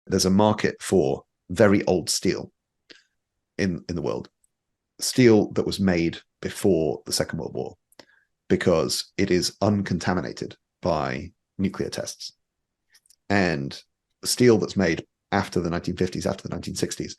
there's a market for very old steel in the world, steel that was made before the Second World War, because it is uncontaminated by nuclear tests. And steel that's made after the 1950s, after the 1960s,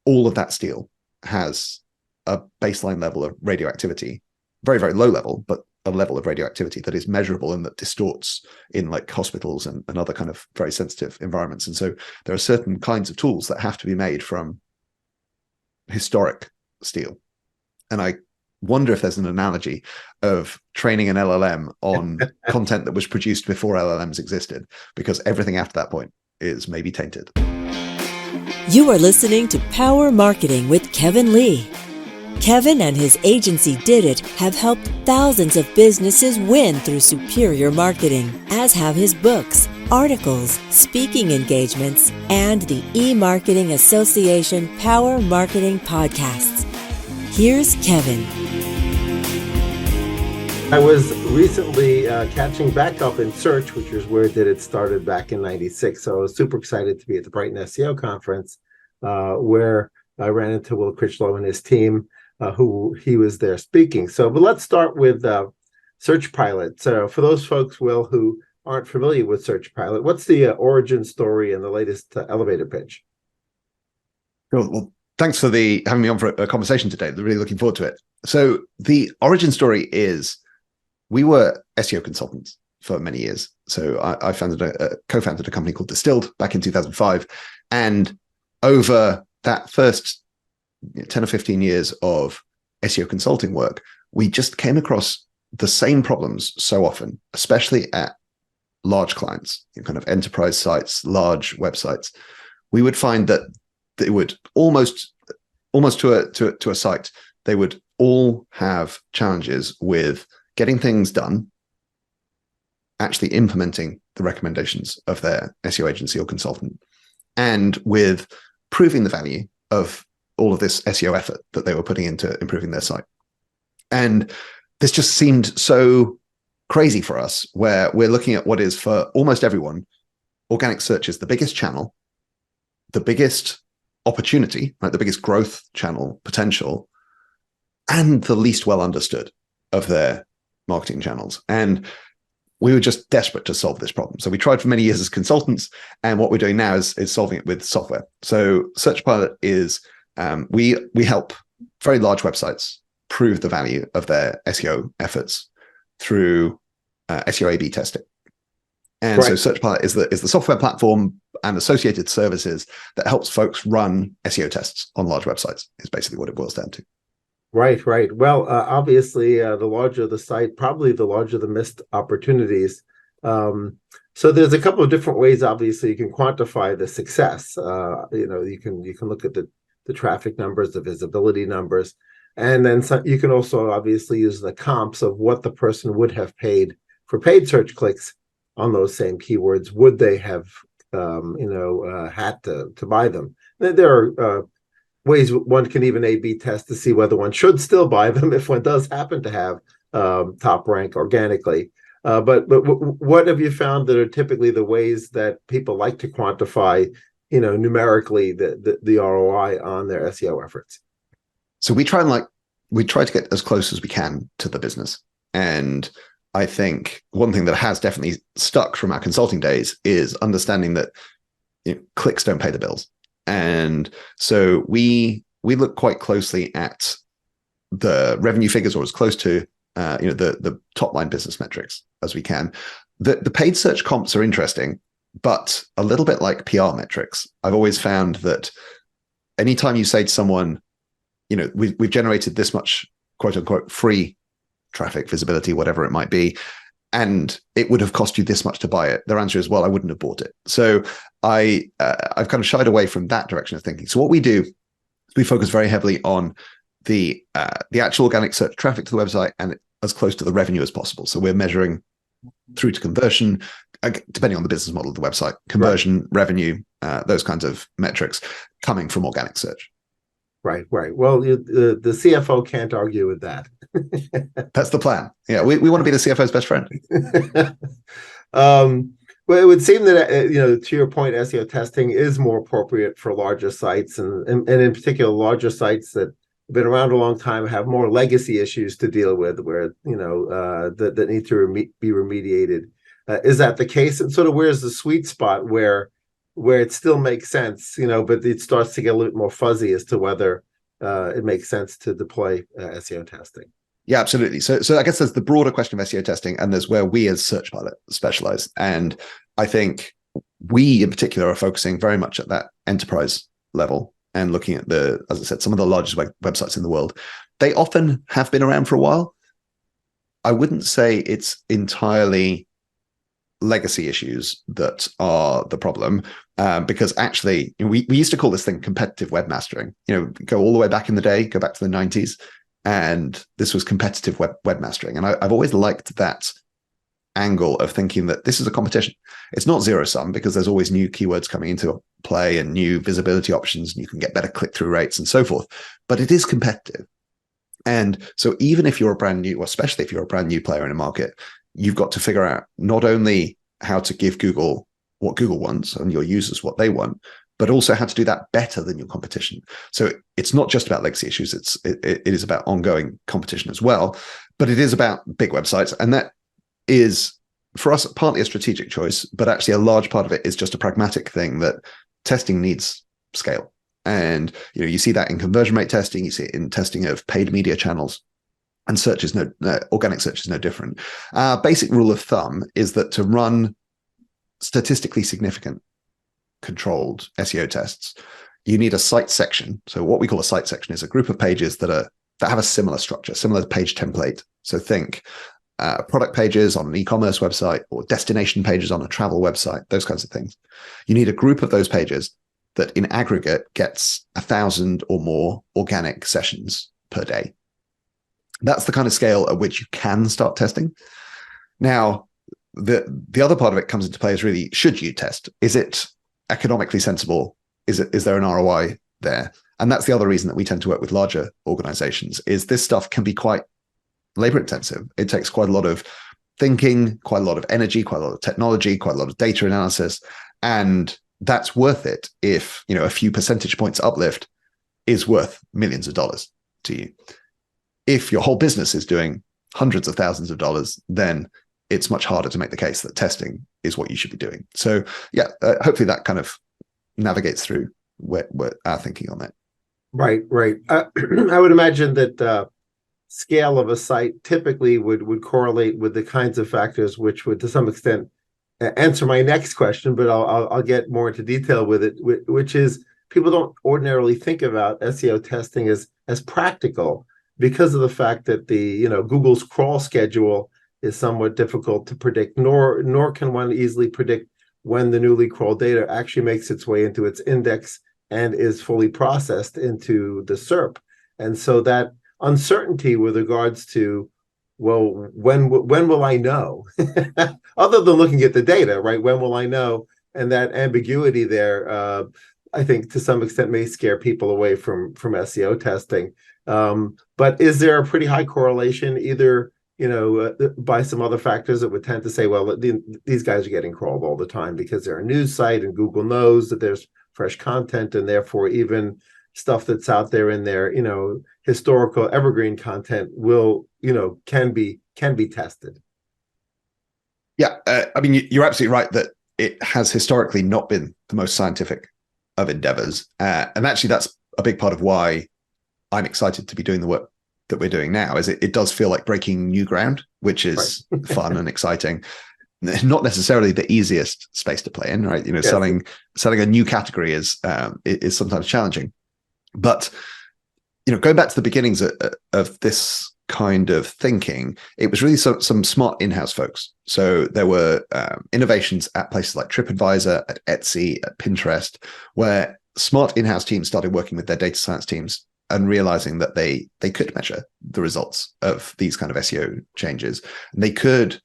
all of that steel has a baseline level of radioactivity, very, very low level, but a level of radioactivity that is measurable and that distorts in like hospitals and other kind of very sensitive environments. And so there are certain kinds of tools that have to be made from historic steel. And I wonder if there's an analogy of training an LLM on content that was produced before LLMs existed, because everything after that point is maybe tainted. You are listening to Power Marketing with Kevin Lee. Kevin and his agency Did It have helped thousands of businesses win through superior marketing, as have his books, articles, speaking engagements, and the eMarketing Association Power Marketing podcasts. Here's Kevin. I was recently catching back up in search, which was where Did It started back in '96. So I was super excited to be at the Brighton SEO conference, where I ran into Will Critchlow and his team, who he was there speaking. But let's start with SearchPilot. So for those folks, Will, who aren't familiar with SearchPilot, what's the origin story and the latest elevator pitch? Cool. Well, thanks for having me on for a conversation today. Really looking forward to it. So the origin story is, we were SEO consultants for many years. So I co-founded a company called Distilled back in 2005. And over that first 10 or 15 years of SEO consulting work, we just came across the same problems so often, especially at large clients, kind of enterprise sites, large websites. We would find that they would almost to a site, they would all have challenges with getting things done, actually implementing the recommendations of their SEO agency or consultant, and with proving the value of all of this SEO effort that they were putting into improving their site. And this just seemed so crazy for us, where we're looking at what is, for almost everyone, organic search is the biggest channel, the biggest opportunity, right, the biggest growth channel potential, and the least well understood of their marketing channels. And we were just desperate to solve this problem. So we tried for many years as consultants, and what we're doing now is solving it with software. So SearchPilot is, we help very large websites prove the value of their SEO efforts through SEO A/B testing. And right. So SearchPilot is the software platform and associated services that helps folks run SEO tests on large websites, is basically what it boils down to. Right. Well, obviously, the larger the site, probably the larger the missed opportunities. So there's a couple of different ways. Obviously, you can quantify the success. You can look at the traffic numbers, the visibility numbers, and then you can also obviously use the comps of what the person would have paid for paid search clicks on those same keywords. Would they have, had to buy them? There are ways one can even A/B test to see whether one should still buy them if one does happen to have top rank organically. But what have you found that are typically the ways that people like to quantify, numerically the ROI on their SEO efforts? So we try to get as close as we can to the business. And I think one thing that has definitely stuck from our consulting days is understanding that clicks don't pay the bills. And so we look quite closely at the revenue figures, or as close to the top line business metrics as we can. The paid search comps are interesting, but a little bit like PR metrics. I've always found that anytime you say to someone, we've generated this much quote unquote free traffic, visibility, whatever it might be, and it would have cost you this much to buy it, their answer is, well, I wouldn't have bought it. So I've kind of shied away from that direction of thinking. So what we do is we focus very heavily on the actual organic search traffic to the website and as close to the revenue as possible. So we're measuring through to conversion, depending on the business model of the website, conversion, right, revenue, those kinds of metrics coming from organic search. Right. Well, the CFO can't argue with that. That's the plan. Yeah, we want to be the CFO's best friend. Well, it would seem that to your point, SEO testing is more appropriate for larger sites, and in particular, larger sites that have been around a long time have more legacy issues to deal with, where that need to be remediated. Is that the case? And sort of where's the sweet spot where it still makes sense, but it starts to get a little bit more fuzzy as to whether it makes sense to deploy SEO testing? Yeah, absolutely. So I guess there's the broader question of SEO testing, and there's where we as SearchPilot specialize. And I think we in particular are focusing very much at that enterprise level and looking at as I said, some of the largest websites in the world. They often have been around for a while. I wouldn't say it's entirely legacy issues that are the problem, because actually we used to call this thing competitive webmastering. Go all the way back in the day, go back to the 90s. And this was competitive webmastering. And I've always liked that angle of thinking that this is a competition. It's not zero sum, because there's always new keywords coming into play and new visibility options, and you can get better click-through rates and so forth. But it is competitive. And so even if you're a brand new, or especially if you're a brand new player in a market, you've got to figure out not only how to give Google what Google wants and your users what they want, but also how to do that better than your competition. So it's not just about legacy issues. It is about ongoing competition as well, but it is about big websites. And that is, for us, partly a strategic choice, but actually a large part of it is just a pragmatic thing that testing needs scale. And you see that in conversion rate testing, you see it in testing of paid media channels, and organic search is no different. Basic rule of thumb is that to run statistically significant controlled SEO tests, you need a site section. So what we call a site section is a group of pages that have a similar structure, similar page template. So think product pages on an e-commerce website, or destination pages on a travel website, those kinds of things. You need a group of those pages that in aggregate gets 1,000 or more organic sessions per day. That's the kind of scale at which you can start testing. Now, the other part of it comes into play is really, should you test? Is it economically sensible? Is there an ROI there? And that's the other reason that we tend to work with larger organizations, is this stuff can be quite labor intensive. It takes quite a lot of thinking, quite a lot of energy, quite a lot of technology, quite a lot of data analysis. And that's worth it if, a few percentage points uplift is worth millions of dollars to you. If your whole business is doing hundreds of thousands of dollars, then it's much harder to make the case that testing is what you should be doing. So yeah, hopefully that kind of navigates through where our thinking on that. Right. I would imagine that scale of a site typically would correlate with the kinds of factors which would, to some extent, answer my next question, but I'll get more into detail with it, which is, people don't ordinarily think about SEO testing as practical, because of the fact that Google's crawl schedule is somewhat difficult to predict, nor can one easily predict when the newly crawled data actually makes its way into its index and is fully processed into the SERP. And so that uncertainty with regards to, well, when will I know? Other than looking at the data, right? When will I know? And that ambiguity there, I think to some extent may scare people away from SEO testing. But is there a pretty high correlation, either by some other factors that would tend to say, well, these guys are getting crawled all the time because they're a news site and Google knows that there's fresh content, and therefore even stuff that's out there in their historical evergreen content can be tested? Yeah, I mean, you're absolutely right that it has historically not been the most scientific of endeavors, and actually that's a big part of why I'm excited to be doing the work that we're doing now. Is it does feel like breaking new ground, which is right. Fun and exciting. Not necessarily the easiest space to play in, right? Yes. Selling a new category is sometimes challenging. But going back to the beginnings of this kind of thinking, it was really some smart in-house folks. So there were innovations at places like TripAdvisor, at Etsy, at Pinterest, where smart in-house teams started working with their data science teams and realizing that they could measure the results of these kind of SEO changes. And they could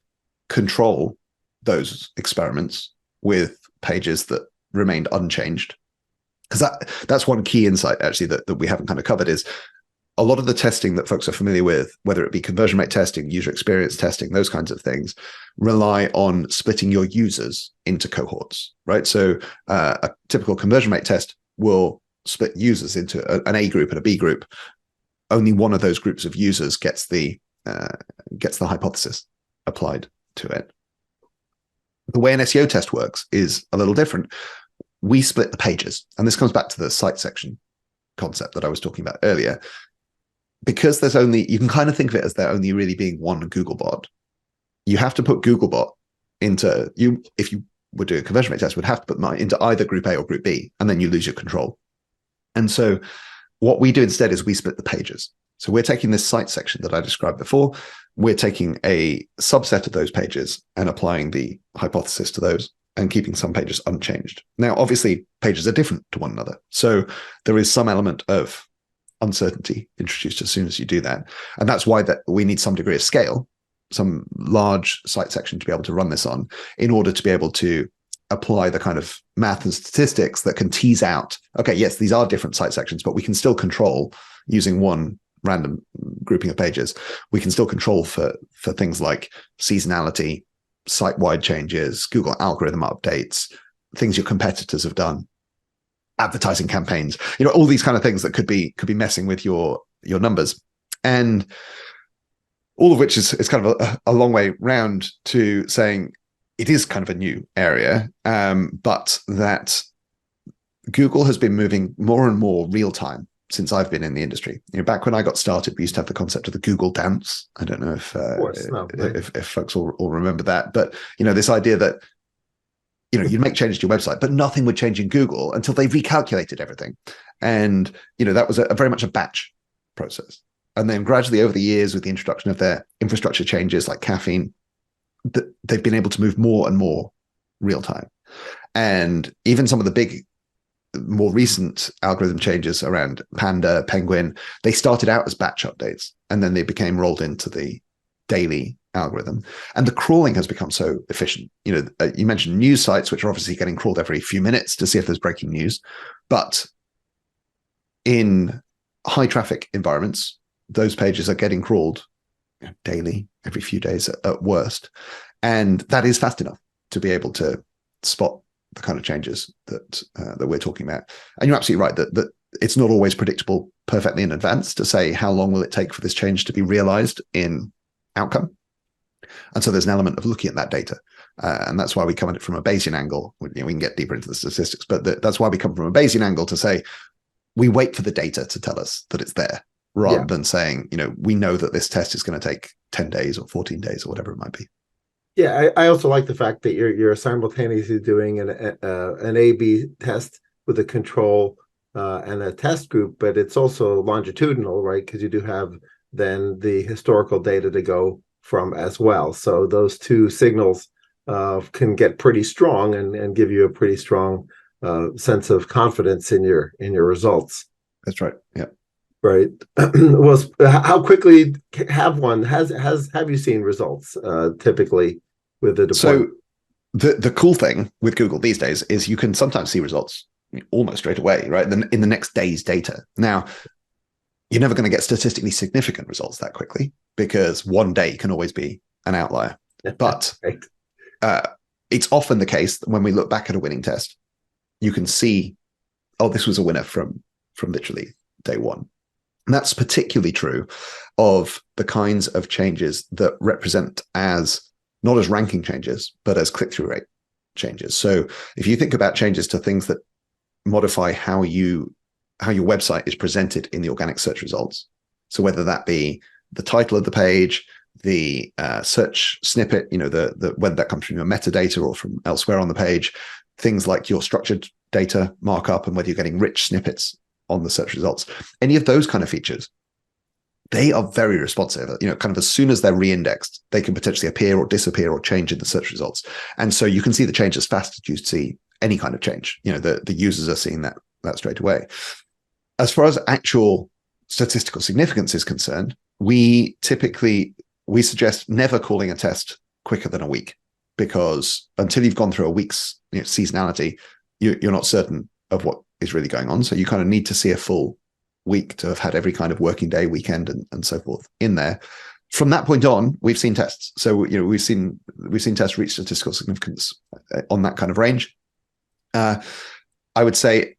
control those experiments with pages that remained unchanged. Because that's one key insight, actually, that we haven't kind of covered, is a lot of the testing that folks are familiar with, whether it be conversion rate testing, user experience testing, those kinds of things, rely on splitting your users into cohorts, right? So a typical conversion rate test will split users into an A group and a B group. Only one of those groups of users gets the hypothesis applied to it. The way an SEO test works is a little different. We split the pages, and this comes back to the site section concept that I was talking about earlier. Because there's only, you can kind of think of it as there only really being one Googlebot. You have to put Googlebot into, if you were doing a conversion rate test, would have to put them into either group A or group B, and then you lose your control. And so what we do instead is we split the pages. So we're taking this site section that I described before, we're taking a subset of those pages and applying the hypothesis to those and keeping some pages unchanged. Now, obviously, pages are different to one another. So there is some element of uncertainty introduced as soon as you do that. And that's why that we need some degree of scale, some large site section to be able to run this on, in order to be able to apply the kind of math and statistics that can tease out, okay, yes, these are different site sections, but we can still control using one random grouping of pages. We can still control for things like seasonality, site-wide changes, Google algorithm updates, things your competitors have done, advertising campaigns, all these kind of things that could be messing with your numbers. And all of which is kind of a long way round to saying it is kind of a new area, but that Google has been moving more and more real time since I've been in the industry. Back when I got started, we used to have the concept of the Google dance. I don't know if if folks all remember that, but this idea that you'd make changes to your website, but nothing would change in Google until they recalculated everything. And, that was a very much a batch process. And then gradually over the years, with the introduction of their infrastructure changes like caffeine, they've been able to move more and more real time. And even some of the big, more recent algorithm changes around Panda, Penguin, they started out as batch updates, and then they became rolled into the daily algorithm. And the crawling has become so efficient. You mentioned news sites, which are obviously getting crawled every few minutes to see if there's breaking news. But in high traffic environments, those pages are getting crawled daily, every few days at worst. And that is fast enough to be able to spot the kind of changes that we're talking about. And you're absolutely right that it's not always predictable perfectly in advance to say how long will it take for this change to be realized in outcome. And so there's an element of looking at that data. And that's why we come at it from a Bayesian angle. We can get deeper into the statistics, but that's why we come from a Bayesian angle to say, we wait for the data to tell us that it's there, rather than saying, we know that this test is going to take 10 days or 14 days or whatever it might be. Yeah, I also like the fact that you're simultaneously doing an A/B test with a control and a test group, but it's also longitudinal, right? Because you do have then the historical data to go from as well. So those two signals can get pretty strong and give you a pretty strong sense of confidence in your results. That's right. Yeah. Right. Well, how quickly have you seen results typically with the deployment? So the cool thing with Google these days is you can sometimes see results almost straight away, right? In the next day's data. Now, you're never going to get statistically significant results that quickly, because one day can always be an outlier. But right. It's often the case that when we look back at a winning test, you can see, oh, this was a winner from literally day one. And that's particularly true of the kinds of changes that represent as not as ranking changes, but as click-through rate changes. So if you think about changes to things that modify how your website is presented in the organic search results, so whether that be the title of the page, the search snippet, whether that comes from your metadata or from elsewhere on the page, things like your structured data markup and whether you're getting rich snippets on the search results, any of those kind of features, they are very responsive. Kind of as soon as they're re-indexed, they can potentially appear or disappear or change in the search results. And so you can see the change as fast as you see any kind of change. The users are seeing that straight away. As far as actual statistical significance is concerned, we suggest never calling a test quicker than a week, because until you've gone through a week's seasonality, you're not certain of what is really going on. So you kind of need to see a full week to have had every kind of working day, weekend, and so forth in there. From that point on, we've seen tests. So we've seen tests reach statistical significance on that kind of range. I would say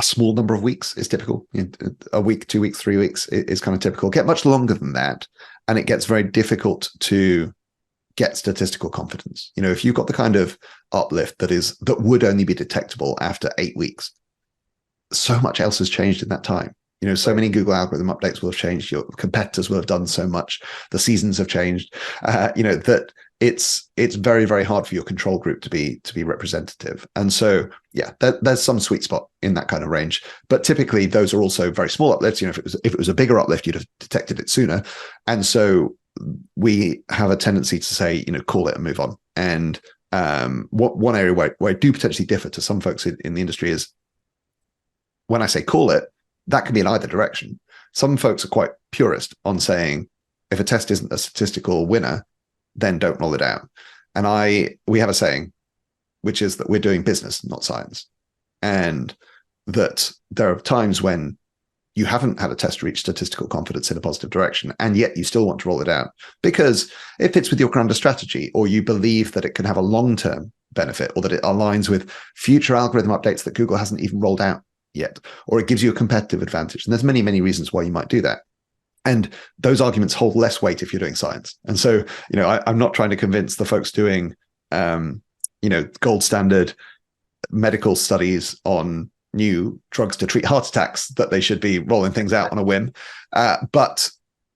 a small number of weeks is typical. A week, 2 weeks, 3 weeks is kind of typical. Get much longer than that, and it gets very difficult to get statistical confidence. If you've got the kind of uplift that would only be detectable after 8 weeks, so much else has changed in that time. So many Google algorithm updates will have changed. Your competitors will have done so much. The seasons have changed. That it's very, very hard for your control group to be representative. And so, yeah, there's some sweet spot in that kind of range. But typically, those are also very small uplifts. If it was a bigger uplift, you'd have detected it sooner. And so we have a tendency to say, call it and move on. And one area where I do potentially differ to some folks in the industry is when I say call it, that can be in either direction. Some folks are quite purist on saying, if a test isn't a statistical winner, then don't roll it out. And we have a saying, which is that we're doing business, not science. And that there are times when you haven't had a test reach statistical confidence in a positive direction, and yet you still want to roll it out because it fits with your grander strategy, or you believe that it can have a long-term benefit, or that it aligns with future algorithm updates that Google hasn't even rolled out yet, or it gives you a competitive advantage. And there's many, many reasons why you might do that. And those arguments hold less weight if you're doing science. And so, I'm not trying to convince the folks doing, gold standard medical studies on new drugs to treat heart attacks that they should be rolling things out on a whim. But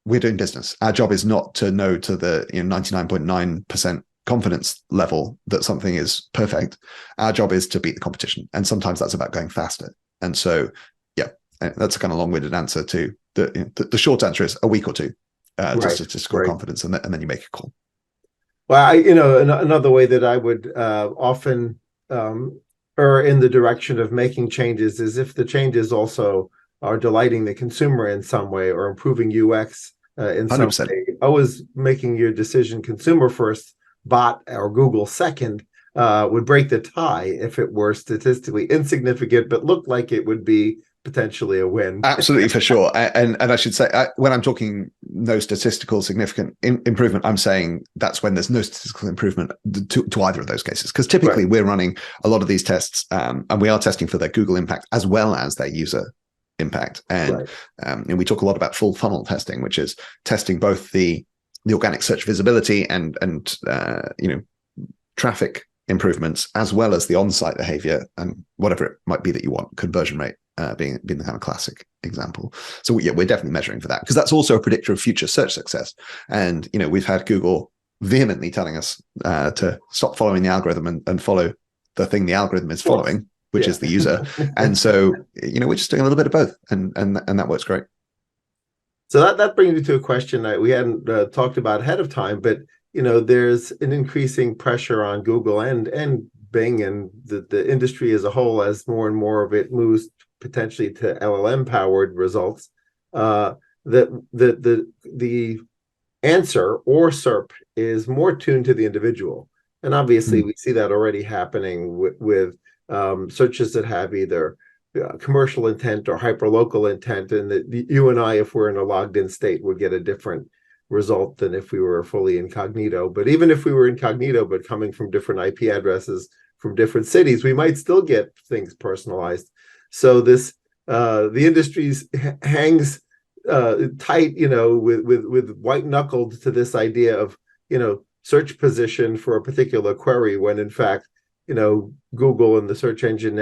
we're doing business. Our job is not to know to the 99.9% confidence level that something is perfect. Our job is to beat the competition. And sometimes that's about going faster. And so, yeah, that's a kind of long-winded answer to the short answer is a week or two to statistical confidence, and then you make a call. Well, another way that I would often err in the direction of making changes is if the changes also are delighting the consumer in some way or improving UX in some 100%. way. Always making your decision consumer first, bot or Google second, would break the tie if it were statistically insignificant, but looked like it would be potentially a win. Absolutely, for sure. And I should say, when I'm talking no statistical significant improvement, I'm saying that's when there's no statistical improvement to either of those cases. Because typically we're running a lot of these tests, and we are testing for their Google impact as well as their user impact. And we talk a lot about full funnel testing, which is testing both the organic search visibility and traffic improvements, as well as the on-site behavior and whatever it might be that you want, conversion rate being the kind of classic example. So yeah, we're definitely measuring for that, because that's also a predictor of future search success. And we've had Google vehemently telling us to stop following the algorithm and follow the thing the algorithm is following, which is the user. And so we're just doing a little bit of both, and that works great. So that brings me to a question that we hadn't talked about ahead of time, but there's an increasing pressure on Google and Bing and the industry as a whole, as more and more of it moves potentially to LLM powered results, that the answer or SERP is more tuned to the individual. And obviously we see that already happening with searches that have either commercial intent or hyperlocal intent, and that you and I, if we're in a logged in state, would get a different result than if we were fully incognito. But even if we were incognito but coming from different IP addresses from different cities, we might still get things personalized. So this the industry hangs tight, with white knuckled to this idea of search position for a particular query, when in fact Google and the search engine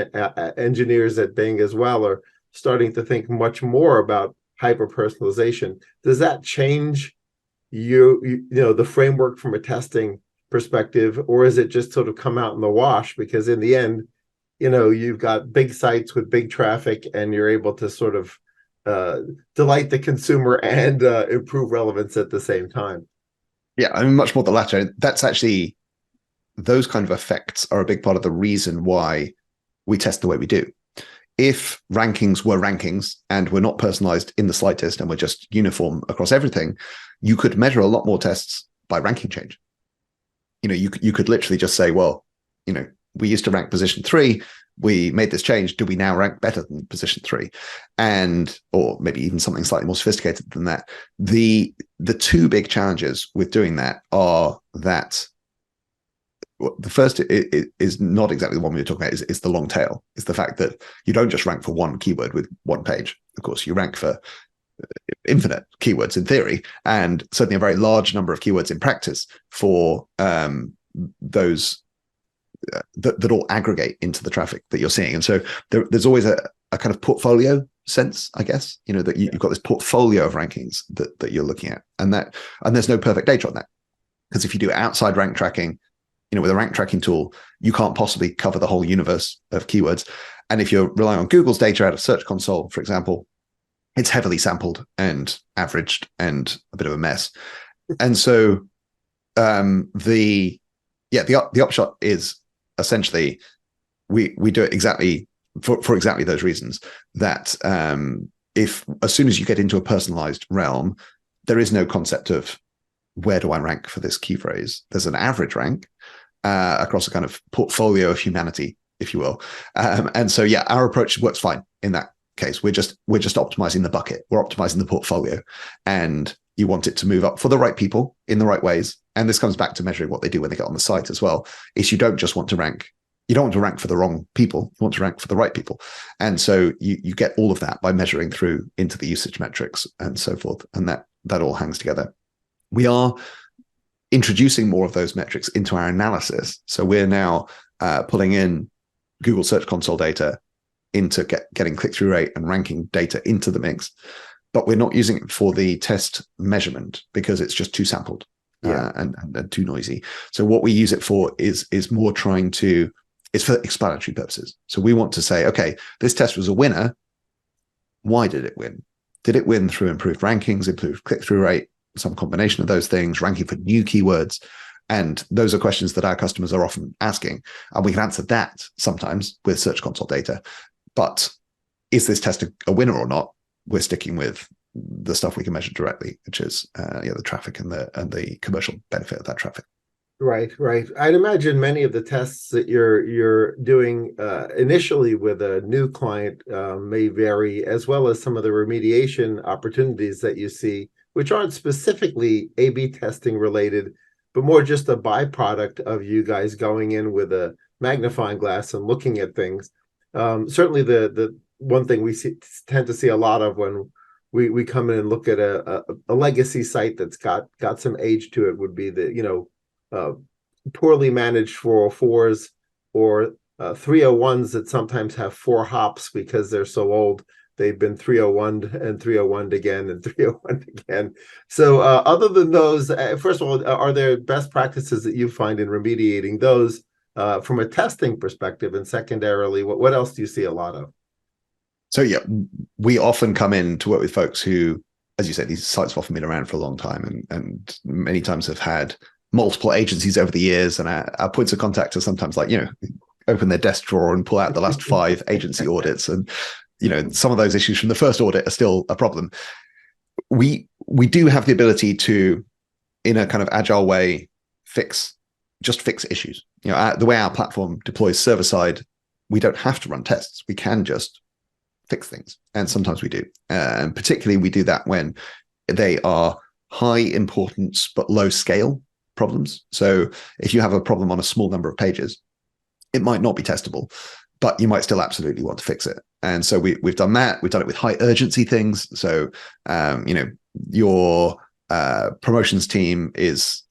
engineers at Bing as well are starting to think much more about hyper personalization. Does that change the framework from a testing perspective, or is it just sort of come out in the wash? Because in the end, you've got big sites with big traffic, and you're able to sort of delight the consumer and improve relevance at the same time. Yeah, I mean, much more the latter. That's actually, those kind of effects are a big part of the reason why we test the way we do. If rankings were rankings and we're not personalized in the slightest, and we're just uniform across everything, you could measure a lot more tests by ranking change. You could literally just say, well, we used to rank position 3. We made this change. Do we now rank better than position 3? And, or maybe even something slightly more sophisticated than that. The two big challenges with doing that are that the first is not exactly the one we were talking about, is the long tail. It's the fact that you don't just rank for one keyword with one page. Of course, you rank for infinite keywords in theory, and certainly a very large number of keywords in practice for those that all aggregate into the traffic that you're seeing. And so there's always a kind of portfolio sense, I guess, that you've got this portfolio of rankings that you're looking at, and there's no perfect data on that, because if you do outside rank tracking, with a rank tracking tool, you can't possibly cover the whole universe of keywords. And if you're relying on Google's data out of Search Console, for example, it's heavily sampled and averaged and a bit of a mess. And so the upshot is essentially we do it exactly for exactly those reasons, that if as soon as you get into a personalized realm, there is no concept of where do I rank for this key phrase. There's an average rank across a kind of portfolio of humanity, if you will. And so, our approach works fine in that case. We're just optimizing the bucket. We're optimizing the portfolio, and you want it to move up for the right people in the right ways. And this comes back to measuring what they do when they get on the site as well. Is you don't want to rank for the wrong people. You want to rank for the right people. And so you get all of that by measuring through into the usage metrics and so forth. And that all hangs together. We are introducing more of those metrics into our analysis. So we're now pulling in Google Search Console data into getting click-through rate and ranking data into the mix, but we're not using it for the test measurement because it's just too sampled and too noisy. So what we use it for is more it's for explanatory purposes. So we want to say, okay, this test was a winner. Why did it win? Did it win through improved rankings, improved click-through rate, some combination of those things, ranking for new keywords? And those are questions that our customers are often asking. And we can answer that sometimes with Search Console data. But is this test a winner or not? We're sticking with the stuff we can measure directly, which is the traffic and the commercial benefit of that traffic. Right. I'd imagine many of the tests that you're doing initially with a new client may vary, as well as some of the remediation opportunities that you see, which aren't specifically A/B testing related, but more just a byproduct of you guys going in with a magnifying glass and looking at things. Certainly the one thing we tend to see a lot of when we come in and look at a legacy site that's got some age to it would be the, poorly managed 404s or 301s that sometimes have 4 hops because they're so old. They've been 301 and 301 again and 301 again. So other than those, first of all, are there best practices that you find in remediating those from a testing perspective? And secondarily, what else do you see a lot of? So we often come in to work with folks who, as you say, these sites have often been around for a long time and many times have had multiple agencies over the years. And our points of contact are sometimes like, open their desk drawer and pull out the last 5 agency audits. And, some of those issues from the first audit are still a problem. We do have the ability to, in a kind of agile way, fix issues. The way our platform deploys server side, we don't have to run tests. We can just fix things. And sometimes we do. And particularly we do that when they are high importance but low scale problems. So if you have a problem on a small number of pages, it might not be testable, but you might still absolutely want to fix it. And so we've done that. We've done it with high urgency things. So, your promotions team is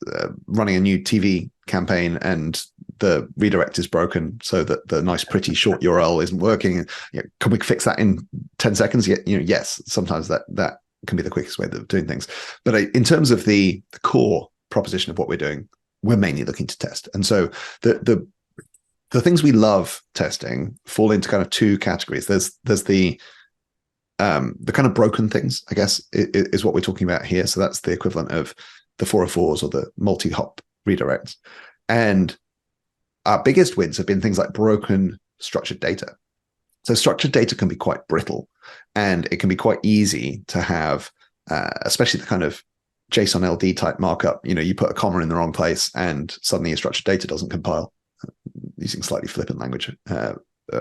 running a new TV campaign and the redirect is broken so that the nice, pretty short URL isn't working. Can we fix that in 10 seconds? Yes, sometimes that can be the quickest way of doing things. But in terms of the core proposition of what we're doing, we're mainly looking to test. And so the things we love testing fall into kind of 2 categories. There's the kind of broken things, I guess, is what we're talking about here. So that's the equivalent of the 404s or the multi-hop redirects. And our biggest wins have been things like broken structured data. So structured data can be quite brittle, and it can be quite easy to have, especially the kind of JSON LD type markup. You put a comma in the wrong place and suddenly your structured data doesn't compile. using slightly flippant language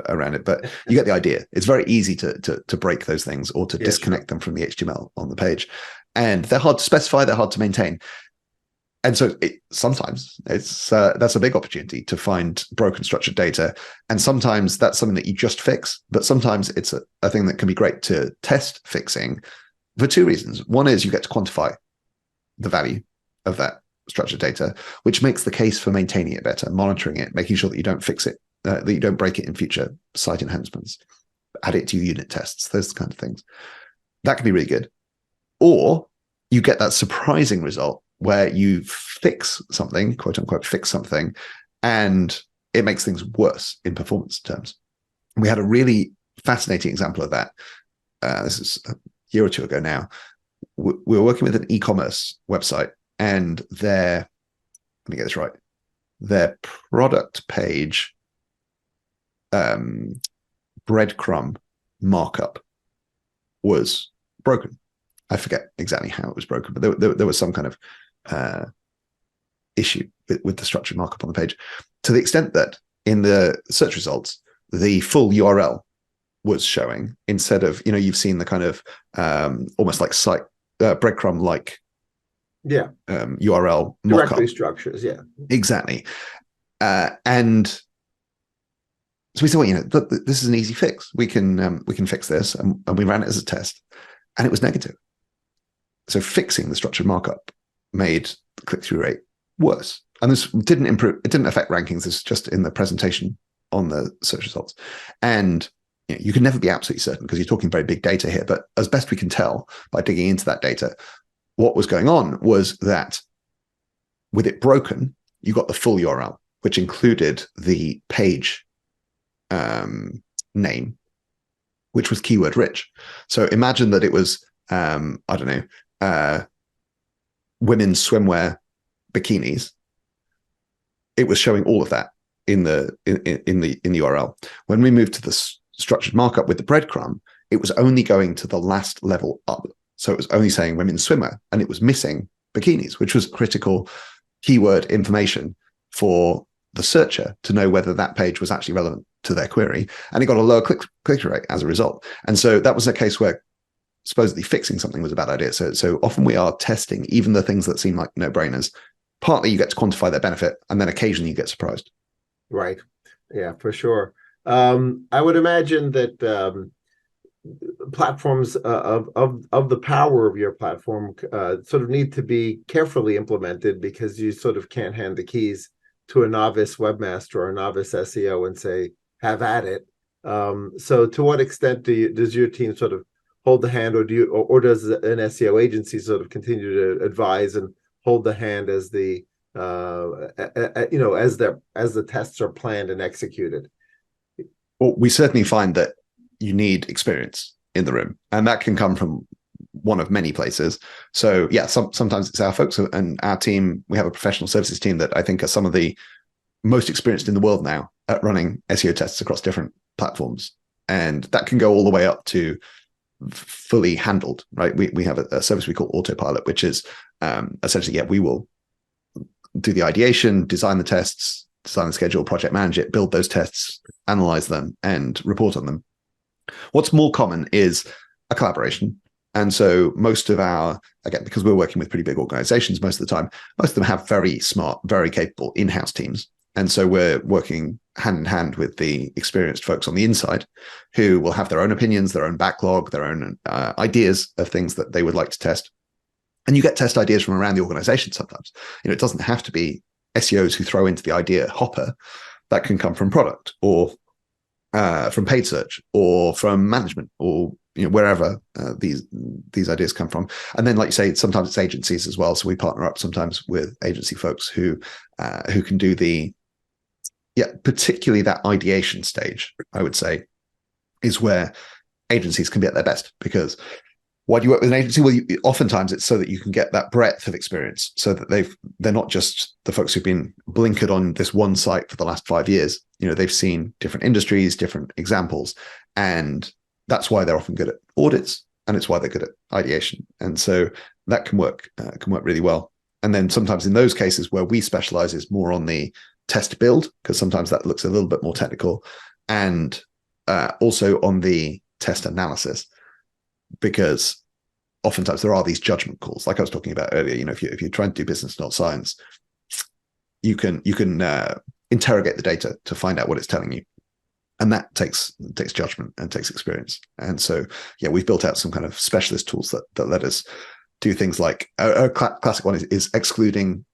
around it, but you get the idea. It's very easy to break those things or to disconnect them from the HTML on the page, and they're hard to specify. They're hard to maintain. And so sometimes that's a big opportunity to find broken structured data. And sometimes that's something that you just fix, but sometimes it's a thing that can be great to test fixing for two reasons. One is you get to quantify the value of that structured data, which makes the case for maintaining it better, monitoring it, making sure that you don't fix it, that you don't break it in future site enhancements, add it to your unit tests, those kind of things. That can be really good. Or you get that surprising result where you fix something, quote unquote, fix something, and it makes things worse in performance terms. We had a really fascinating example of that. This is a year or two ago now. We were working with an e-commerce website, and let me get this right, their product page breadcrumb markup was broken. I forget exactly how it was broken, but there was some kind of issue with the structured markup on the page, to the extent that in the search results, the full URL was showing instead of, you've seen the kind of almost like site breadcrumb like URL directory markup structures. Yeah, exactly. And so we said, well, this is an easy fix. We can fix this, and we ran it as a test, and it was negative. So fixing the structured markup made the click-through rate worse. And this didn't improve, it didn't affect rankings, this is just in the presentation on the search results. And you can never be absolutely certain because you're talking very big data here, but as best we can tell by digging into that data, what was going on was that with it broken, you got the full URL, which included the page name, which was keyword rich. So imagine that it was, women's swimwear bikinis. It was showing all of that in the URL. When we moved to the structured markup with the breadcrumb, it was only going to the last level up. So it was only saying women's swimwear, and it was missing bikinis, which was critical keyword information for the searcher to know whether that page was actually relevant to their query. And it got a lower click rate as a result. And so that was a case where supposedly fixing something was a bad idea. So often we are testing even the things that seem like no-brainers. Partly you get to quantify their benefit, and then occasionally you get surprised. Right. Yeah, for sure. I would imagine that platforms of the power of your platform sort of need to be carefully implemented, because you sort of can't hand the keys to a novice webmaster or a novice SEO and say, have at it. So to what extent does your team sort of hold the hand, or does an SEO agency sort of continue to advise and hold the hand as the as the tests are planned and executed? Well, we certainly find that you need experience in the room, and that can come from one of many places. So yeah, sometimes it's our folks and our team. We have a professional services team that I think are some of the most experienced in the world now at running SEO tests across different platforms, and that can go all the way up to fully handled, right? We have a service we call Autopilot, which is essentially, we will do the ideation, design the tests, design the schedule, project manage it, build those tests, analyze them, and report on them. What's more common is a collaboration. And so most of again, because we're working with pretty big organizations most of the time, most of them have very smart, very capable in-house teams. And so we're working hand in hand with the experienced folks on the inside who will have their own opinions, their own backlog, their own ideas of things that they would like to test. And you get test ideas from around the organization sometimes. It doesn't have to be SEOs who throw into the idea hopper. That can come from product, or from paid search, or from management, or wherever these ideas come from. And then, like you say, sometimes it's agencies as well. So we partner up sometimes with agency folks who can do particularly that ideation stage, I would say, is where agencies can be at their best. Because why do you work with an agency? Well, oftentimes it's so that you can get that breadth of experience, so that they're not just the folks who've been blinkered on this one site for the last 5 years. They've seen different industries, different examples, and that's why they're often good at audits, and it's why they're good at ideation. And so that can work really well. And then sometimes in those cases where we specialize is more on the test build, because sometimes that looks a little bit more technical, and also on the test analysis, because oftentimes there are these judgment calls, like I was talking about earlier. If you're trying to do business, not science, you can interrogate the data to find out what it's telling you, and that takes judgment and takes experience. And so, yeah, we've built out some kind of specialist tools that let us do things like a classic one is excluding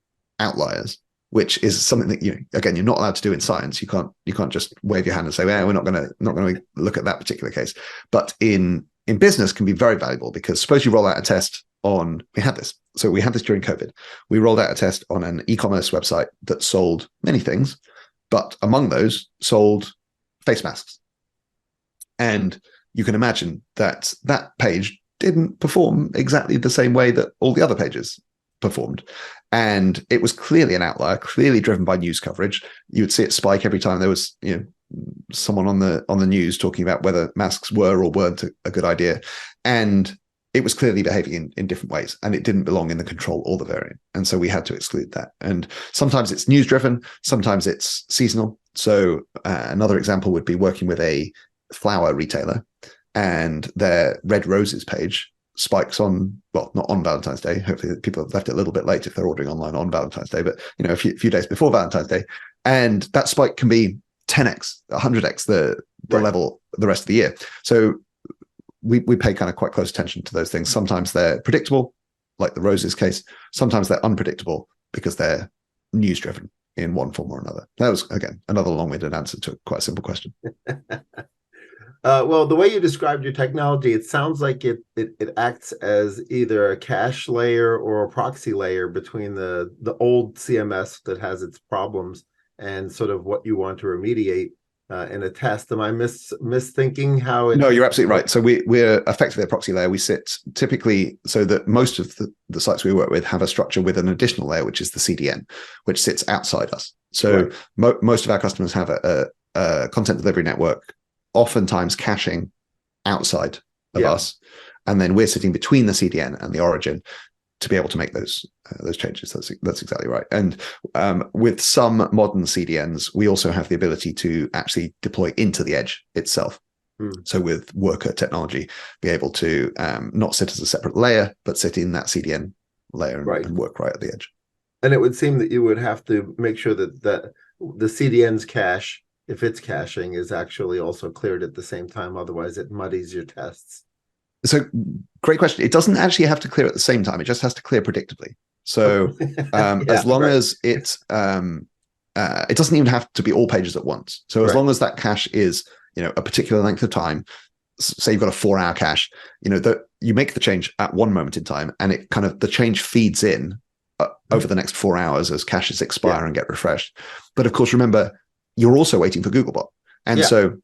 outliers, which is something that you're not allowed to do in science. You can't just wave your hand and say, well, we're not going to look at that particular case. But in business can be very valuable, because suppose you roll out a test on, we had this during COVID. We rolled out a test on an e-commerce website that sold many things, but among those sold face masks. And you can imagine that page didn't perform exactly the same way that all the other pages performed. And it was clearly an outlier, clearly driven by news coverage. You would see it spike every time there was, someone on the news talking about whether masks were or weren't a good idea. And it was clearly behaving in different ways, and it didn't belong in the control or the variant. And so we had to exclude that. And sometimes it's news driven, sometimes it's seasonal. So another example would be working with a flower retailer, and their red roses page spikes on, well, not on Valentine's Day. Hopefully people have left it a little bit late if they're ordering online on Valentine's Day, but a few days before Valentine's Day. And that spike can be 10x, 100x the Right. level the rest of the year. So we pay kind of quite close attention to those things. Sometimes they're predictable, like the roses case. Sometimes they're unpredictable because they're news driven in one form or another. That was, again, another long-winded answer to quite a simple question. Well, the way you described your technology, it sounds like it acts as either a cache layer or a proxy layer between the old CMS that has its problems and sort of what you want to remediate in a test. Am I misthinking how it? No, you're absolutely right. So we're effectively a proxy layer. We sit typically, so that most of the sites we work with have a structure with an additional layer, which is the CDN, which sits outside us. So right. Most of our customers have a content delivery network, oftentimes caching outside of us, and then we're sitting between the CDN and the origin to be able to make those changes. That's exactly right. And with some modern CDNs, we also have the ability to actually deploy into the edge itself. So with worker technology, be able to not sit as a separate layer, but sit in that CDN layer and work right at the edge. And it would seem that you would have to make sure that the CDN's cache, if it's caching, is actually also cleared at the same time. Otherwise, it muddies your tests. So great question. It doesn't actually have to clear at the same time. It just has to clear predictably. So as long as it doesn't even have to be all pages at once. So as long as that cache is, a particular length of time, say you've got a 4-hour cache, that you make the change at one moment in time, and it kind of, the change feeds in over the next 4 hours as caches expire and get refreshed. But of course, remember, you're also waiting for Googlebot. And so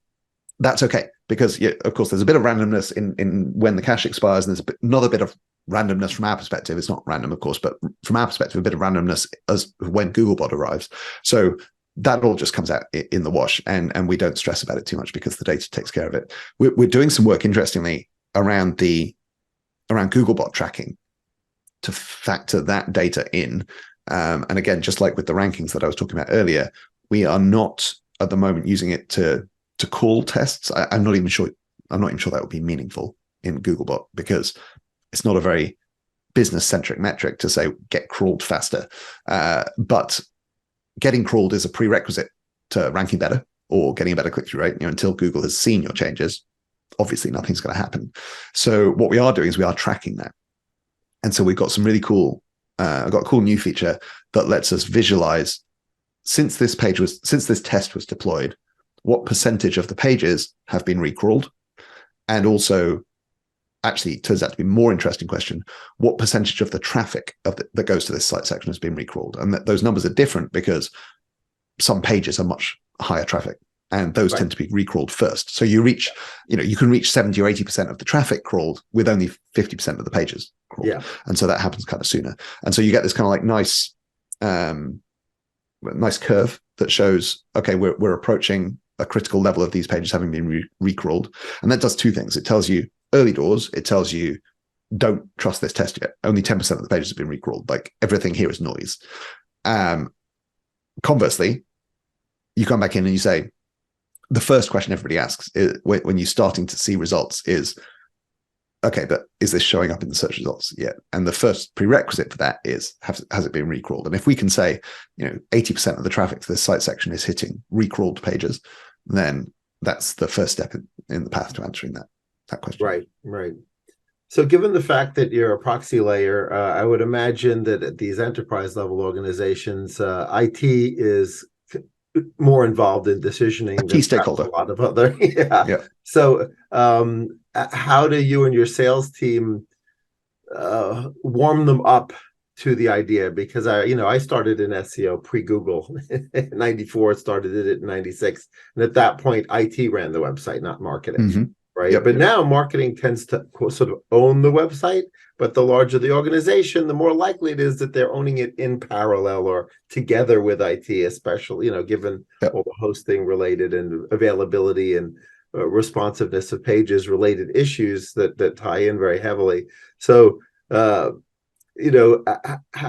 that's okay, because of course there's a bit of randomness in when the cache expires, and there's another bit of randomness from our perspective. It's not random, of course, but from our perspective, a bit of randomness as when Googlebot arrives. So that all just comes out in the wash, and we don't stress about it too much because the data takes care of it. We're doing some work, interestingly, around Googlebot tracking to factor that data in. And again, just like with the rankings that I was talking about earlier, we are not at the moment using it to call tests. I'm not even sure that would be meaningful in Googlebot, because it's not a very business-centric metric to say get crawled faster. But getting crawled is a prerequisite to ranking better or getting a better click-through rate. Until Google has seen your changes, obviously nothing's going to happen. So what we are doing is we are tracking that. And so we've got some really cool, I've got a cool new feature that lets us visualize, since this test was deployed, what percentage of the pages have been recrawled, and also, actually, it turns out to be a more interesting question, what percentage of the traffic that goes to this site section has been recrawled? And those numbers are different because some pages are much higher traffic, and those tend to be recrawled first. So you can reach 70 or 80% of the traffic crawled with only 50% of the pages crawled. And so that happens kind of sooner. And so you get this kind of like nice curve that shows, okay, we're approaching a critical level of these pages having been recrawled. And that does two things. It tells you early doors, it tells you don't trust this test yet. Only 10% of the pages have been recrawled. Like, everything here is noise. Conversely, you come back in and you say, the first question everybody asks when you're starting to see results is, okay, but is this showing up in the search results yet? And the first prerequisite for that is, has it been recrawled? And if we can say, 80% of the traffic to this site section is hitting recrawled pages, then that's the first step in the path to answering that question. Right. So given the fact that you're a proxy layer, I would imagine that at these enterprise level organizations, IT is more involved in decisioning. Key stakeholder. A lot of other, yeah. So how do you and your sales team warm them up to the idea? Because I started in SEO pre-Google in 94, started it in 96. And at that point, IT ran the website, not marketing. Mm-hmm. Right. But now marketing tends to sort of own the website, but the larger the organization, the more likely it is that they're owning it in parallel or together with IT, especially, given all the hosting related and availability and responsiveness of pages related issues that tie in very heavily. So, how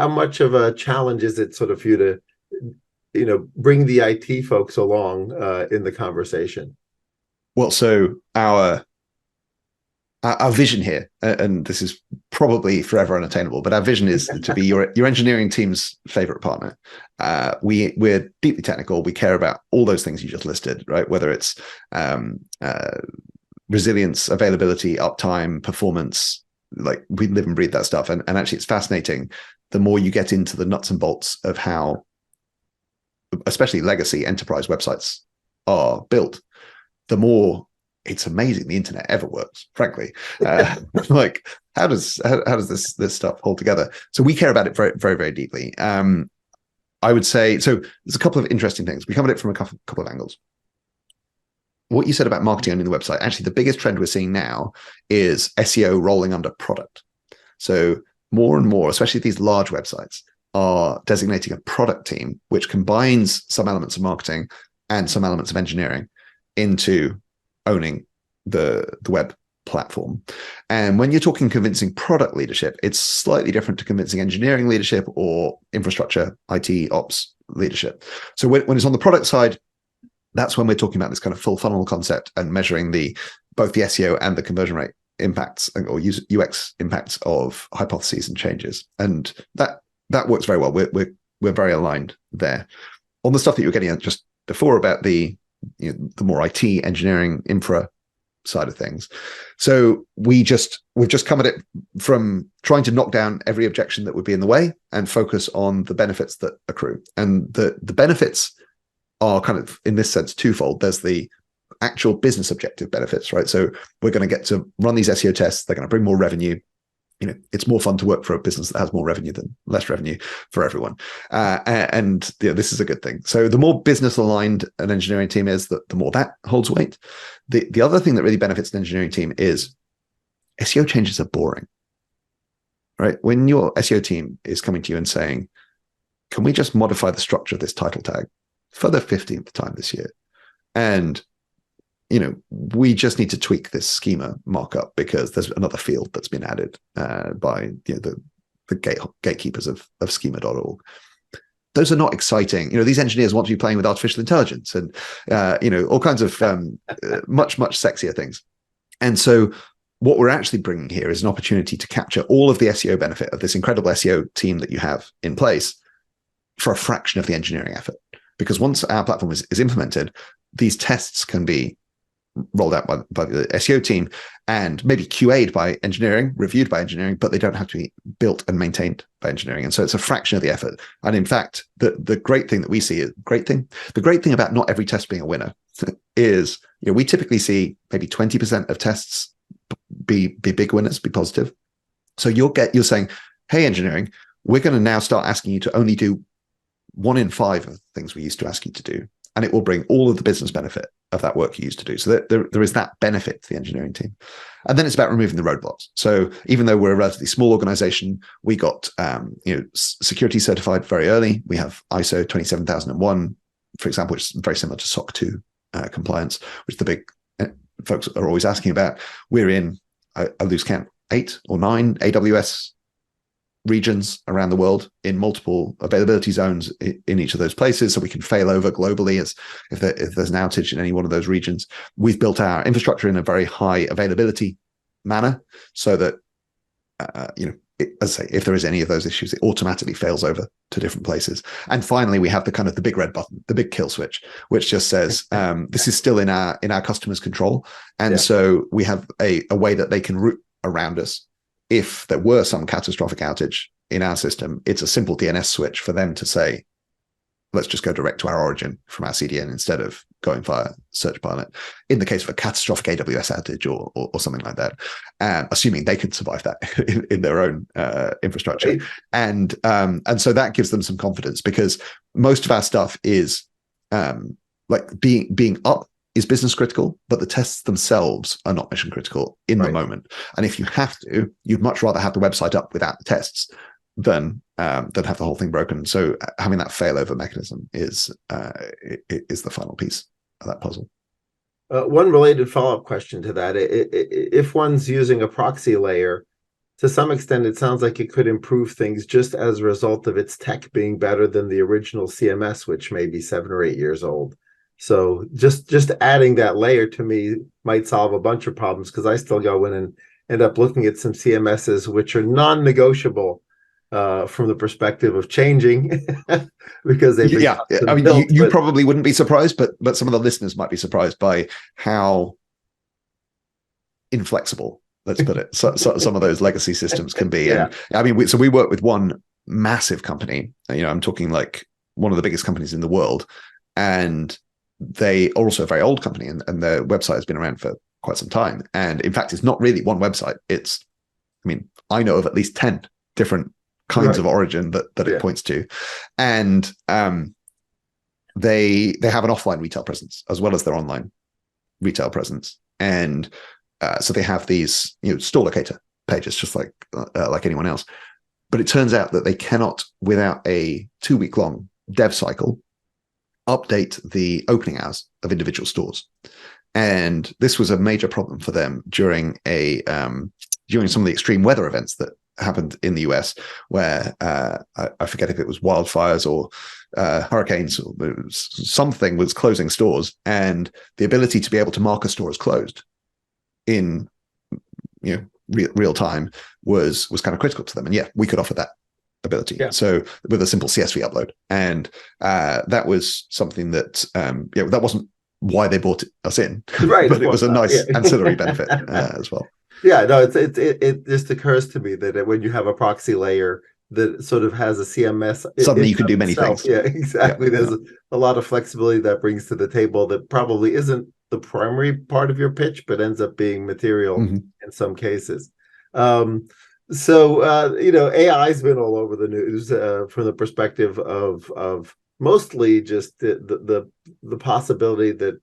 much of a challenge is it sort of for you to, bring the IT folks along in the conversation? Well, so our vision here, and this is probably forever unattainable, but our vision is to be your engineering team's favorite partner. We're deeply technical. We care about all those things you just listed, right? Whether it's resilience, availability, uptime, performance, like we live and breathe that stuff. And actually it's fascinating. The more you get into the nuts and bolts of how, especially legacy enterprise websites are built, the more it's amazing the internet ever works, frankly. Like how does this stuff hold together? So we care about it very, very, very deeply. I would say, so there's a couple of interesting things. We covered it from a couple of angles. What you said about marketing owning the website, actually the biggest trend we're seeing now is SEO rolling under product. So more and more, especially these large websites, are designating a product team, which combines some elements of marketing and some elements of engineering into owning the web platform. And when you're talking convincing product leadership, it's slightly different to convincing engineering leadership or infrastructure, IT, ops leadership. So when it's on the product side, that's when we're talking about this kind of full funnel concept and measuring both the SEO and the conversion rate impacts or UX impacts of hypotheses and changes. And that works very well. We're very aligned there. On the stuff that you were getting at just before about the more IT engineering infra side of things. So we've just come at it from trying to knock down every objection that would be in the way and focus on the benefits that accrue. And the benefits are kind of, in this sense, twofold. There's the actual business objective benefits, right? So we're going to get to run these SEO tests. They're going to bring more revenue. It's more fun to work for a business that has more revenue than less revenue for everyone. And this is a good thing. So the more business aligned an engineering team is, the more that holds weight. The other thing that really benefits an engineering team is SEO changes are boring, right? When your SEO team is coming to you and saying, can we just modify the structure of this title tag for the 15th time this year? And we just need to tweak this schema markup because there's another field that's been added by the gatekeepers of schema.org. Those are not exciting. These engineers want to be playing with artificial intelligence and all kinds of much sexier things. And so what we're actually bringing here is an opportunity to capture all of the SEO benefit of this incredible SEO team that you have in place for a fraction of the engineering effort. Because once our platform is implemented, these tests can be rolled out by the SEO team and maybe QA'd by engineering, reviewed by engineering, but they don't have to be built and maintained by engineering. And so it's a fraction of the effort. And in fact, the great thing that we see the great thing about not every test being a winner is, we typically see maybe 20% of tests be big winners, be positive. So you're saying, hey, engineering, we're going to now start asking you to only do 1 in 5 of the things we used to ask you to do. And it will bring all of the business benefit of that work you used to do. So there is that benefit to the engineering team. And then it's about removing the roadblocks. So even though we're a relatively small organization, we got security certified very early. We have ISO 27001, for example, which is very similar to SOC 2 compliance, which the big folks are always asking about. We're in, I lose count, 8 or 9 AWS regions around the world in multiple availability zones in each of those places, so we can fail over globally as if there's an outage in any one of those regions. We've built our infrastructure in a very high availability manner, so that as I say, if there is any of those issues, it automatically fails over to different places. And finally, we have the big red button, the big kill switch, which just says this is still in our customers' control, and so we have a way that they can route around us. If there were some catastrophic outage in our system, it's a simple DNS switch for them to say, let's just go direct to our origin from our CDN instead of going via SearchPilot. In the case of a catastrophic AWS outage or something like that, assuming they could survive that in their own infrastructure. Right. And so that gives them some confidence, because most of our stuff is like being up is business critical, but the tests themselves are not mission critical in the moment. And if you have to, you'd much rather have the website up without the tests than have the whole thing broken. So having that failover mechanism is the final piece of that puzzle. One related follow-up question to that: if one's using a proxy layer, to some extent, it sounds like it could improve things just as a result of its tech being better than the original CMS, which may be 7 or 8 years old. So just adding that layer to me might solve a bunch of problems, because I still go in and end up looking at some CMSs which are non-negotiable from the perspective of changing because they've been I mean, you probably wouldn't be surprised, but some of the listeners might be surprised by how inflexible, let's put it, so some of those legacy systems can be. And I mean, we work with one massive company. I'm talking like one of the biggest companies in the world, and they are also a very old company, and their website has been around for quite some time. And in fact, it's not really one website. I know of at least 10 different kinds of origin that it points to. And they have an offline retail presence as well as their online retail presence. And so they have these store locator pages, just like anyone else. But it turns out that they cannot, without a 2-week-long dev cycle, update the opening hours of individual stores. And this was a major problem for them during some of the extreme weather events that happened in the US, where I forget if it was wildfires or hurricanes, or something was closing stores, and the ability to be able to mark a store as closed in real time was kind of critical to them. And we could offer that ability. So with a simple CSV upload, and that was something that that wasn't why they bought us in, but it was a nice ancillary benefit as well. It just occurs to me that when you have a proxy layer that sort of has a CMS, suddenly you can do many things. Exactly. There's a lot of flexibility that brings to the table that probably isn't the primary part of your pitch, but ends up being material in some cases. So AI's been all over the news from the perspective of mostly just the possibility that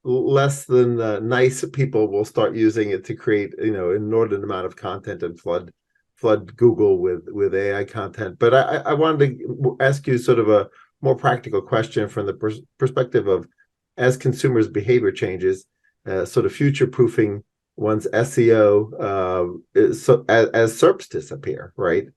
less than nice people will start using it to create an inordinate amount of content and flood Google with AI content. But I wanted to ask you sort of a more practical question from the perspective of, as consumers' behavior changes, sort of future-proofing one's SEO as SERPs disappear, right?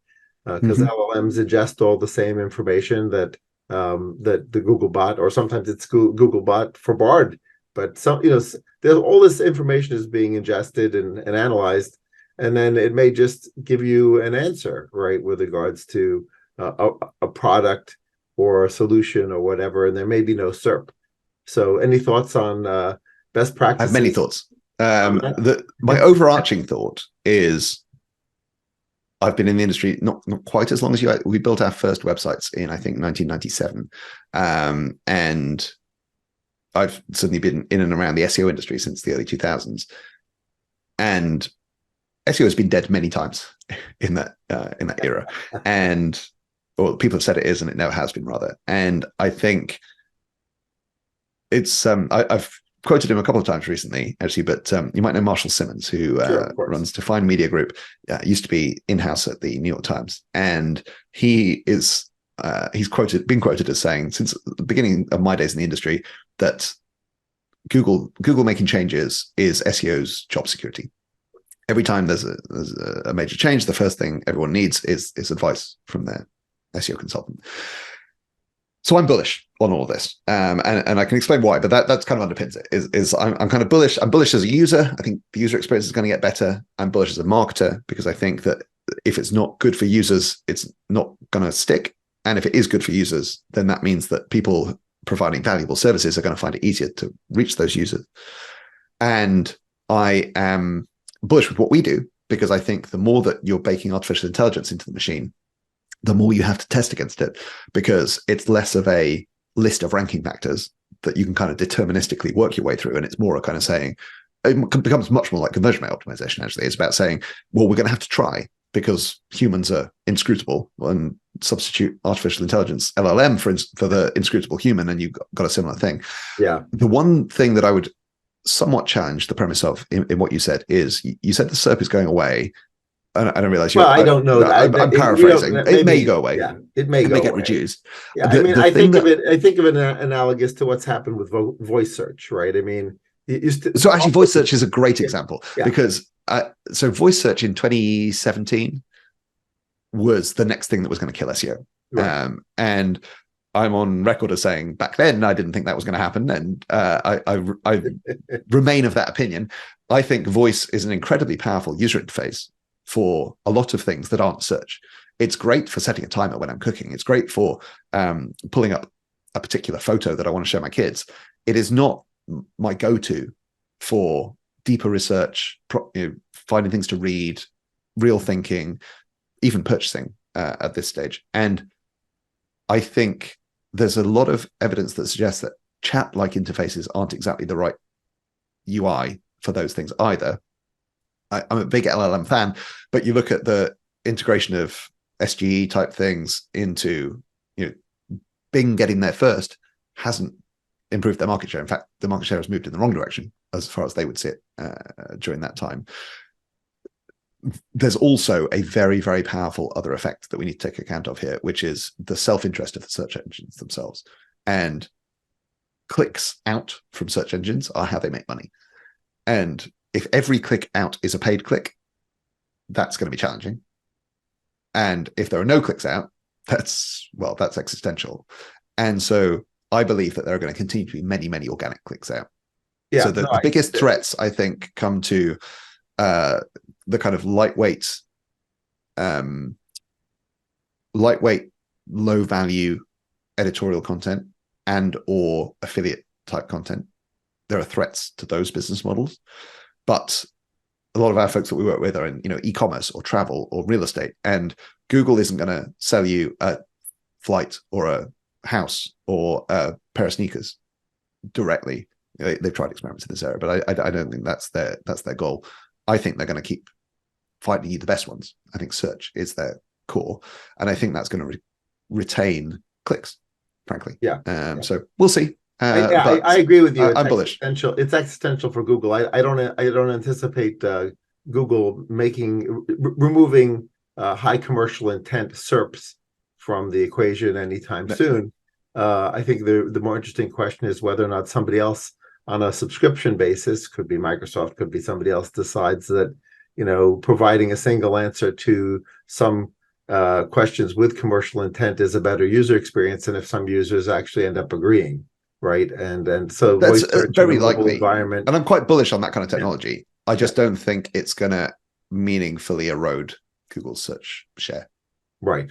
Because LLMs ingest all the same information that the Google bot, or sometimes it's Google bot for Bard, but there's all this information is being ingested and analyzed, and then it may just give you an answer, right, with regards to a product or a solution or whatever, and there may be no SERP. So, any thoughts on best practices? I have many thoughts. My overarching thought is, I've been in the industry not quite as long as you. We built our first websites in, I think, 1997, and I've certainly been in and around the SEO industry since the early 2000s, and SEO has been dead many times in that era, or people have said it is, and it never has been, rather. And I think it's I've quoted him a couple of times recently, actually, but you might know Marshall Simmons, who runs Define Media Group, used to be in-house at the New York Times, and he's been quoted as saying, since the beginning of my days in the industry, that Google making changes is SEO's job security. every time there's a major change, the first thing everyone needs is advice from their SEO consultant. So I'm bullish on all of this, and I can explain why. But that's kind of underpins it. I'm kind of bullish. I'm bullish as a user. I think the user experience is going to get better. I'm bullish as a marketer because I think that if it's not good for users, it's not going to stick. And if it is good for users, then that means that people providing valuable services are going to find it easier to reach those users. And I am bullish with what we do because I think the more that you're baking artificial intelligence into the machine, the more you have to test against it, because it's less of a list of ranking factors that you can kind of deterministically work your way through. And it's more a kind of saying, it becomes much more like conversion rate optimization, actually. It's about saying, well, we're going to have to try because humans are inscrutable, and substitute artificial intelligence, LLM, for the inscrutable human, and you've got a similar thing. Yeah. The one thing that I would somewhat challenge the premise of in what you said is, you said the SERP is going away. I don't realize. Well, I don't know. I'm paraphrasing. It may go away. Yeah, it may get away. reduced. Yeah, I think of it analogous to what's happened with voice search, right? I mean, so actually, voice search is a great example because Yeah. Voice search in 2017 was the next thing that was going to kill SEO. Right. And I'm on record as saying back then I didn't think that was going to happen, and I remain of that opinion. I think voice is an incredibly powerful user interface for a lot of things that aren't search. It's great for setting a timer when I'm cooking. It's great for pulling up a particular photo that I want to show my kids. It is not my go-to for deeper research, finding things to read, real thinking, even purchasing at this stage. And I think there's a lot of evidence that suggests that chat-like interfaces aren't exactly the right UI for those things either. I'm a big LLM fan, but you look at the integration of SGE type things into, Bing getting there first hasn't improved their market share. In fact, the market share has moved in the wrong direction as far as they would see it during that time. There's also a very, very powerful other effect that we need to take account of here, which is the self-interest of the search engines themselves. And clicks out from search engines are how they make money. And if every click out is a paid click, that's going to be challenging. And if there are no clicks out, that's existential. And so I believe that there are going to continue to be many, many organic clicks out. Yeah, so the biggest threats, I think, come to the kind of lightweight, low value editorial content and or affiliate type content. There are threats to those business models. But a lot of our folks that we work with are in, e-commerce or travel or real estate, and Google isn't going to sell you a flight or a house or a pair of sneakers directly. They've tried experiments in this area, but I don't think that's their goal. I think they're going to keep finding you the best ones. I think search is their core, and I think that's going to retain clicks, frankly. Yeah. So we'll see. I agree with you. I'm bullish. It's existential for Google. I don't anticipate Google removing high commercial intent SERPs from the equation anytime soon. I think the more interesting question is whether or not somebody else on a subscription basis, could be Microsoft, could be somebody else, decides that providing a single answer to some questions with commercial intent is a better user experience, and if some users actually end up agreeing. Right. And so that's very likely environment. And I'm quite bullish on that kind of technology. I just don't think it's going to meaningfully erode Google's search share. Right.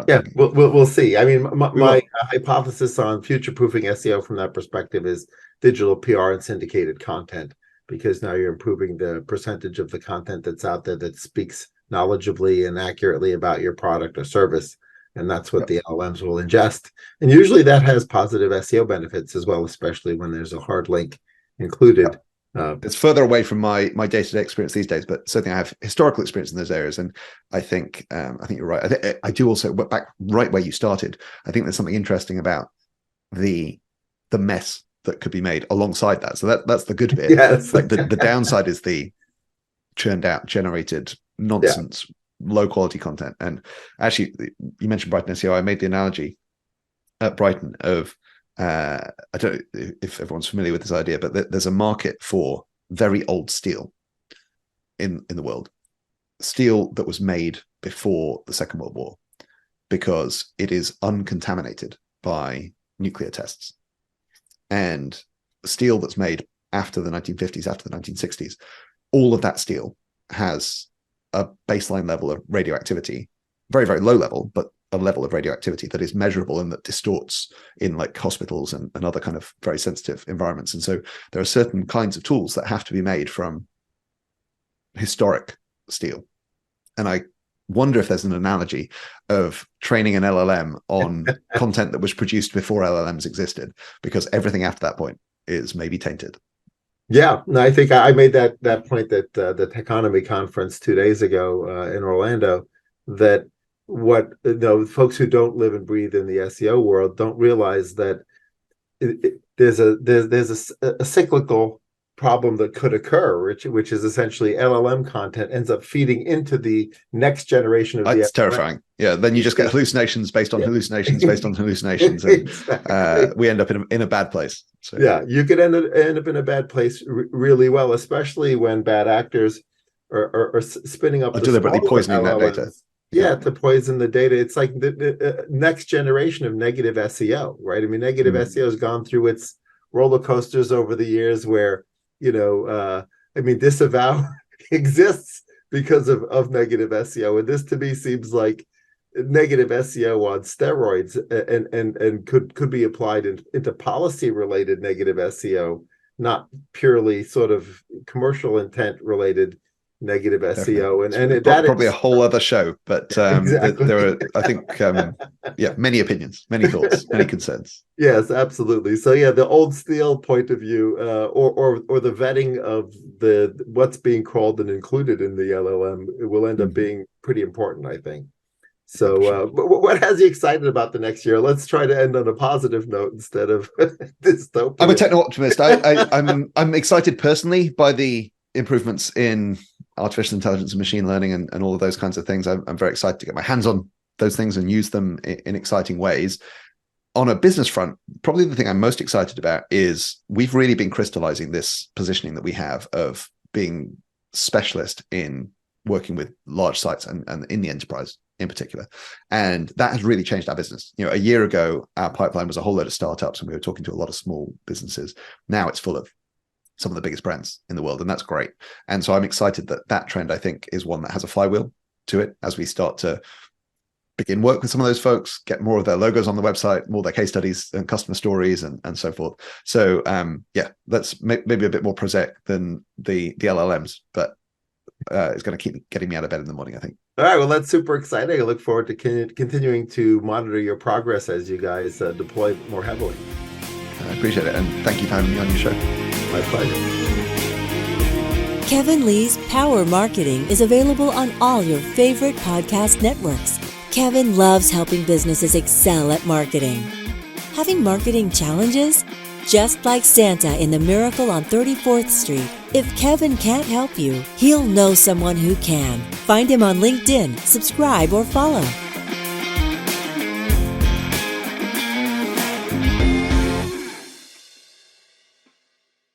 Yeah, we'll see. I mean, my hypothesis on future-proofing SEO from that perspective is digital PR and syndicated content, because now you're improving the percentage of the content that's out there that speaks knowledgeably and accurately about your product or service. And that's what the LLMs will ingest. And usually that has positive SEO benefits as well, especially when there's a hard link included. It's further away from my day-to-day experience these days, but certainly I have historical experience in those areas. And I think you're right. I do also, but back right where you started, I think there's something interesting about the mess that could be made alongside that. So that's the good bit. Yes. But the downside is the churned out, generated nonsense. Yeah. Low quality content. And actually, you mentioned Brighton SEO. I made the analogy at Brighton of I don't know if everyone's familiar with this idea, but there's a market for very old steel. in the world, steel that was made before the Second World War, because it is uncontaminated by nuclear tests. And steel that's made after the 1950s, after the 1960s, all of that steel has a baseline level of radioactivity, very, very low level, but a level of radioactivity that is measurable and that distorts in like hospitals and other kind of very sensitive environments. And so there are certain kinds of tools that have to be made from historic steel. And I wonder if there's an analogy of training an LLM on content that was produced before LLMs existed, because everything after that point is maybe tainted. Yeah, no, I think I made that point at the Techonomy conference 2 days ago in Orlando, that what folks who don't live and breathe in the SEO world don't realize that there's a cyclical problem that could occur, which is essentially LLM content ends up feeding into the next generation of It's terrifying. Yeah, then you just get hallucinations based on hallucinations based on hallucinations, and exactly. We end up in a bad place. So. Yeah, you could end up in a bad place really well, especially when bad actors are spinning up, deliberately poisoning that data. Yeah, to poison the data. It's like the next generation of negative SEO, right? I mean, negative SEO has gone through its roller coasters over the years where, disavow exists because of negative SEO. And this to me seems like negative SEO on steroids, and could be applied into policy related negative SEO, not purely sort of commercial intent related negative SEO. And that probably a whole other show, but exactly. There are, I think, many opinions, many thoughts, many concerns. Yes, absolutely. So yeah, the old steel point of view, or the vetting of what's being crawled and included in the LLM, it will end up being pretty important, I think. So what has you excited about the next year? Let's try to end on a positive note instead of dystopia. I'm a techno optimist. I'm excited personally by the improvements in artificial intelligence and machine learning and all of those kinds of things. I'm very excited to get my hands on those things and use them in exciting ways. On a business front, probably the thing I'm most excited about is we've really been crystallizing this positioning that we have of being specialist in working with large sites and in the enterprise in particular. And that has really changed our business. A year ago, our pipeline was a whole load of startups and we were talking to a lot of small businesses. Now it's full of some of the biggest brands in the world, and that's great. And so I'm excited that trend, I think, is one that has a flywheel to it as we start to begin work with some of those folks, get more of their logos on the website, more of their case studies and customer stories and so forth. So that's maybe a bit more prosaic than the LLMs, but it's going to keep getting me out of bed in the morning, I think. All right, well, that's super exciting. I look forward to continuing to monitor your progress as you guys deploy more heavily. I appreciate it, and thank you for having me on your show. My pleasure. Kevin Lee's Power Marketing is available on all your favorite podcast networks. Kevin loves helping businesses excel at marketing. Having marketing challenges? Just like Santa in The Miracle on 34th Street, if Kevin can't help you, he'll know someone who can. Find him on LinkedIn, subscribe, or follow.